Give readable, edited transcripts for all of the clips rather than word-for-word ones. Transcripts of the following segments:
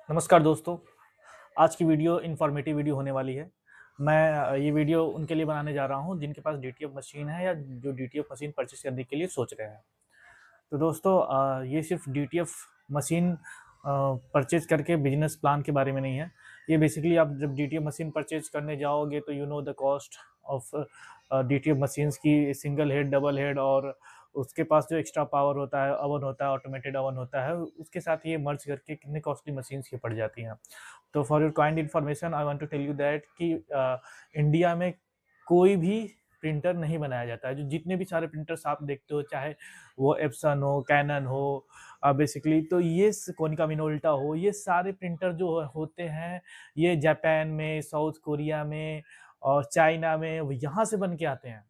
नमस्कार दोस्तों। आज की वीडियो इन्फॉर्मेटिव वीडियो होने वाली है। मैं ये वीडियो उनके लिए बनाने जा रहा हूँ जिनके पास डीटीएफ मशीन है या जो डीटीएफ मशीन परचेज करने के लिए सोच रहे हैं। तो दोस्तों ये सिर्फ डीटीएफ मशीन परचेज करके बिजनेस प्लान के बारे में नहीं है। ये बेसिकली आप जब डीटीएफ मशीन परचेज करने जाओगे तो you know the cost of DTF machines की, सिंगल हेड, डबल हेड, और उसके पास जो एक्स्ट्रा पावर होता है, अवन होता है, ऑटोमेटेड अवन होता है, उसके साथ ये मर्ज करके कितने कॉस्टली मशीन्स की पड़ जाती हैं। तो for your kind information I want to tell you that कि इंडिया में कोई भी प्रिंटर नहीं बनाया जाता है। जो जितने भी सारे प्रिंटर्स आप देखते हो, चाहे वो एप्सन हो, कैनन हो, बेसिकली तो ये कोनिका मिनोल्टा हो, ये सारे प्रिंटर जो होते हैं ये जापान में, साउथ कोरिया में और चाइना में यहाँ से बन के आते हैं।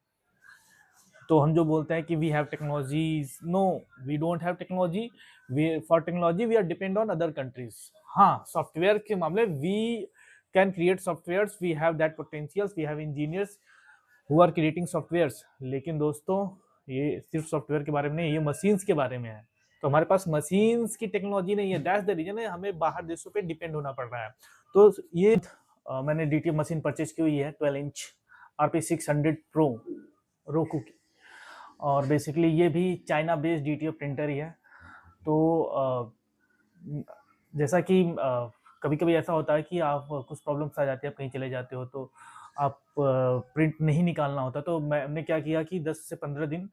तो हम जो बोलते हैं कि we have technology, no, we don't have technology. We for technology we are depend on other countries. हाँ, सॉफ्टवेयर के मामले we can create softwares, we have that potentials, we have engineers who are creating softwares. लेकिन दोस्तों ये सिर्फ software के बारे में नहीं, ये मशीन्स के बारे में है। तो हमारे पास मशीन्स की टेक्नोलॉजी नहीं है, दैट्स द रीजन है हमें बाहर देशों पे डिपेंड होना पड़ रहा है। तो ये मैंने डीटीएफ मशीन परचेज की हुई है 12 इंच RP600 प्रो रोकू की, और बेसिकली ये भी चाइना बेस्ड डीटीएफ प्रिंटर ही है। तो जैसा कि कभी कभी ऐसा होता है कि आप कुछ प्रॉब्लम्स आ जाती है, आप कहीं चले जाते हो तो आप प्रिंट नहीं निकालना होता। तो मैंने क्या किया कि 10 से 15 दिन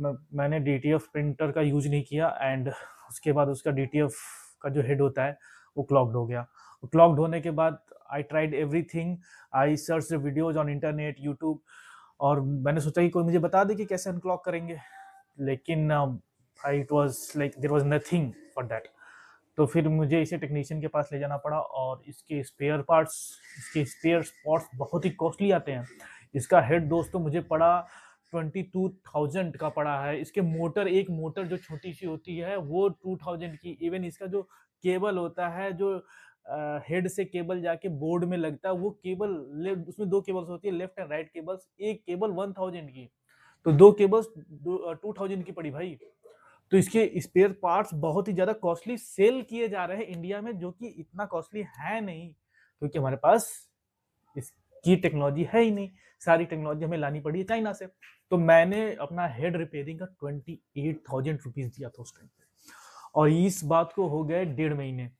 मैंने डीटीएफ प्रिंटर का यूज नहीं किया, एंड उसके बाद उसका डीटीएफ का जो हेड होता है वो क्लॉग्ड हो गया। क्लॉग्ड होने के बाद I tried everything, I search videos on internet, YouTube, और मैंने सोचा कि कोई मुझे बता दे कि कैसे अनक्लॉक करेंगे, लेकिन it was like there was nothing for that. तो फिर मुझे इसे टेक्नीशियन के पास ले जाना पड़ा, और इसके स्पेयर स्पॉट्स बहुत ही कॉस्टली आते हैं। इसका हेड दोस्तों मुझे पड़ा 22,000 का पड़ा है। इसके मोटर, एक मोटर जो छोटी सी होती है वो 2000 की। इवन इसका जो केबल होता है, जो हेड से केबल जाके बोर्ड में लगता है, वो केबल, उसमें दो केबल्स होती है, लेफ्ट एंड राइट केबल्स, एक केबल 1000 की। तो दो केबल्स 2000 की पड़ी भाई। तो इसके स्पेयर पार्ट्स बहुत ही ज्यादा कॉस्टली सेल किए जा रहे हैं इंडिया में, जो कि इतना कॉस्टली है नहीं, क्योंकि हमारे पास इसकी टेक्नोलॉजी है ही नहीं। सारी टेक्नोलॉजी हमें लानी पड़ी है चाइना से। तो मैंने अपना हेड रिपेयरिंग का 28,000 रुपीज दिया था उस टाइम पे, और इस बात को हो गए 1.5 महीने।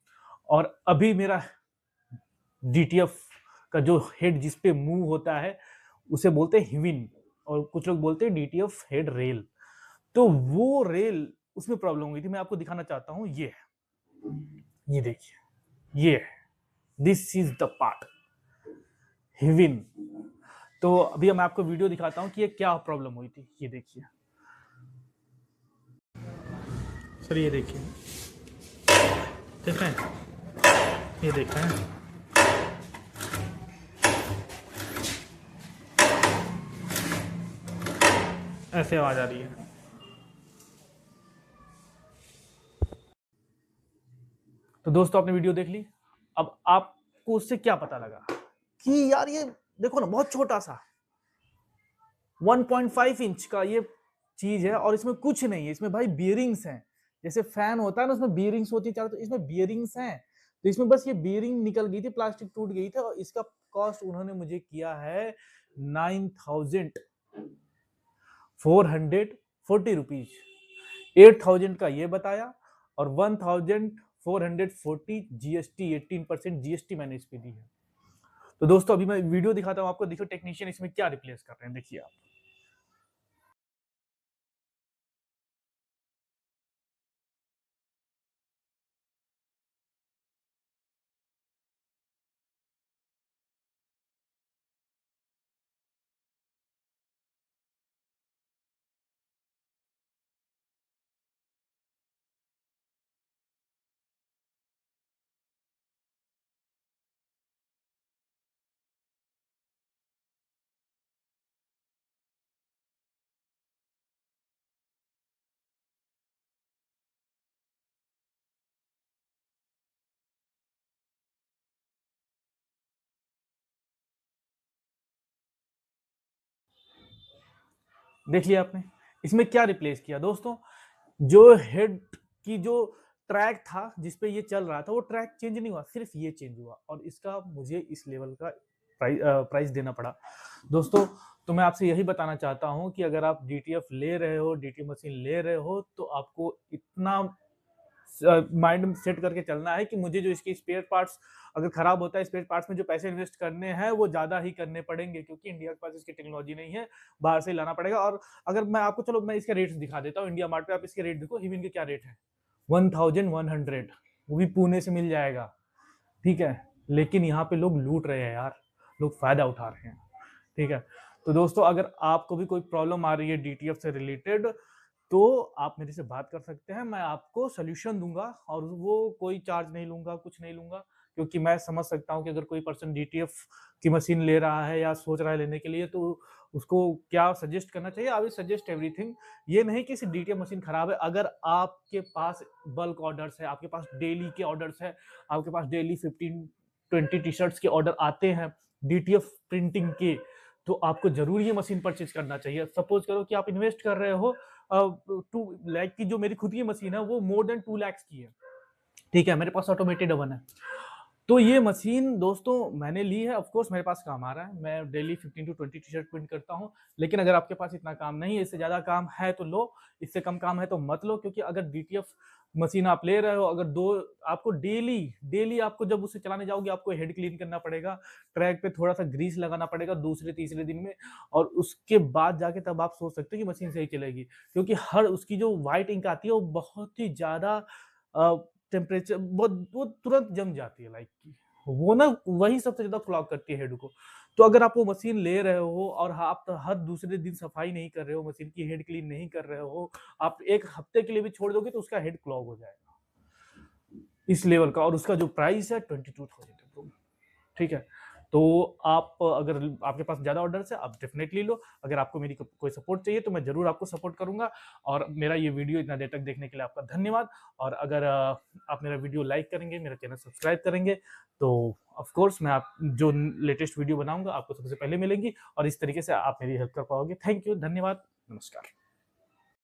और अभी मेरा डीटीएफ का जो हेड जिस पे मूव होता है उसे बोलते हैं हिविन, और कुछ लोग बोलते हैं डीटीएफ हेड रेल। तो वो रेल, उसमें प्रॉब्लम हुई थी। मैं आपको दिखाना चाहता हूं, ये देखिए, ये दिस इज द पार्ट, हिविन। तो अभी मैं आपको वीडियो दिखाता हूं कि ये क्या प्रॉब्लम हुई थी। ये देखिए सर, ये देखिए, देख रहे हैं, ये देख रहे हैं, ऐसे आवाज आ रही है। तो दोस्तों आपने वीडियो देख ली। अब आपको उससे क्या पता लगा कि यार ये देखो ना, बहुत छोटा सा 1.5 इंच का ये चीज है, और इसमें कुछ नहीं है। इसमें भाई बियरिंग्स हैं, जैसे फैन होता है ना, उसमें बियरिंग्स होती है चारों, तो इसमें बियरिंग्स हैं। तो इसमें बस ये बियरिंग निकल गई थी, प्लास्टिक टूट गई थी, और इसका कॉस्ट उन्होंने मुझे किया है 9,440 रुपीज। 8,000 का ये बताया, और 1,440 जीएसटी, 18% जीएसटी मैंने इस पे दी है। तो दोस्तों अभी मैं वीडियो दिखाता हूं आपको, देखो टेक्नीशियन इसमें क्या रिप्लेस कर रहे हैं, देखिए आप। देख लिया आपने, इसमें क्या रिप्लेस किया दोस्तों। जो हेड की जो ट्रैक था जिस पे ये चल रहा था वो ट्रैक चेंज नहीं हुआ, सिर्फ ये चेंज हुआ और इसका मुझे इस लेवल का प्राइस देना पड़ा। दोस्तों तो मैं आपसे यही बताना चाहता हूँ कि अगर आप डीटीएफ ले रहे हो, डीटीएफ मशीन ले रहे हो, तो आपको इतना माइंड में सेट करके चलना है कि मुझे जो इसके स्पेयर पार्ट्स अगर खराब होता है, स्पेयर पार्ट्स में जो पैसे इन्वेस्ट करने हैं वो ज्यादा ही करने पड़ेंगे, क्योंकि इंडिया के पास इसकी टेक्नोलॉजी नहीं है, बाहर से लाना पड़ेगा। और अगर मैं आपको, चलो मैं इसके रेट्स दिखा देता हूँ, इंडिया मार्ट पे आप इसके रेट देखो, हिविन के क्या रेट है, 1100, वो भी पुणे से मिल जाएगा, ठीक है। लेकिन यहाँ पे लोग लूट रहे हैं यार, लोग फायदा उठा रहे हैं, ठीक है। तो दोस्तों अगर आपको भी कोई प्रॉब्लम आ रही है डीटीएफ से रिलेटेड, तो आप मेरे से बात कर सकते हैं, मैं आपको सोल्यूशन दूंगा और वो कोई चार्ज नहीं लूंगा, कुछ नहीं लूंगा, क्योंकि मैं समझ सकता हूं कि अगर कोई पर्सन डीटीएफ की मशीन ले रहा है या सोच रहा है लेने के लिए, तो उसको क्या सजेस्ट करना चाहिए। I will suggest everything. ये नहीं कि सिर्फ डीटीएफ मशीन खराब है, अगर आपके पास बल्क ऑर्डर्स है, आपके पास डेली के ऑर्डर्स है, आपके पास डेली 15-20 टी शर्ट्स के ऑर्डर आते हैं डीटीएफ प्रिंटिंग के, तो आपको जरूर ये मशीन परचेज करना चाहिए। सपोज करो कि आप इन्वेस्ट कर रहे हो 2 लाख की, जो मेरी खुद की मशीन है वो मोर देन 2 लाख की है, ठीक है। मेरे पास ऑटोमेटेड ओवन है, तो ये मशीन दोस्तों मैंने ली है, ऑफ कोर्स मेरे पास काम आ रहा है, मैं डेली 15-20 टी शर्ट प्रिंट करता हूँ। लेकिन अगर आपके पास इतना काम नहीं है, इससे ज्यादा काम है तो लो, इससे कम काम है तो मत लो, क्योंकि अगर डीटीएफ मशीन आप ले रहे हो, अगर दो आपको डेली डेली आपको जब उसे चलाने जाओगे आपको हेड क्लीन करना पड़ेगा, ट्रैक पे थोड़ा सा ग्रीस लगाना पड़ेगा दूसरे तीसरे दिन में, और उसके बाद जाके तब आप सोच सकते हो कि मशीन सही चलेगी, क्योंकि हर उसकी जो व्हाइट इंक आती है वो बहुत ही ज्यादा टेम्परेचर, वो तुरंत जम जाती है, लाइक की वो ना वही सबसे ज्यादा क्लॉग करती है हेड को। तो अगर आप वो मशीन ले रहे हो और आप हर दूसरे दिन सफाई नहीं कर रहे हो, मशीन की हेड क्लीन नहीं कर रहे हो, आप एक हफ्ते के लिए भी छोड़ दोगे तो उसका हेड क्लॉग हो जाएगा इस लेवल का, और उसका जो प्राइस है 22,000, ठीक है। तो आप अगर आपके पास ज्यादा ऑर्डर्स है आप डेफिनेटली लो, अगर आपको मेरी कोई सपोर्ट चाहिए तो मैं जरूर आपको सपोर्ट करूंगा। और मेरा ये वीडियो इतना देर तक देखने के लिए आपका धन्यवाद। और अगर आप मेरा वीडियो लाइक करेंगे, मेरा चैनल सब्सक्राइब करेंगे, तो ऑफ कोर्स मैं आप जो लेटेस्ट वीडियो बनाऊंगा आपको सबसे पहले मिलेंगी, और इस तरीके से आप मेरी हेल्प कर पाओगे। थैंक यू, धन्यवाद, नमस्कार।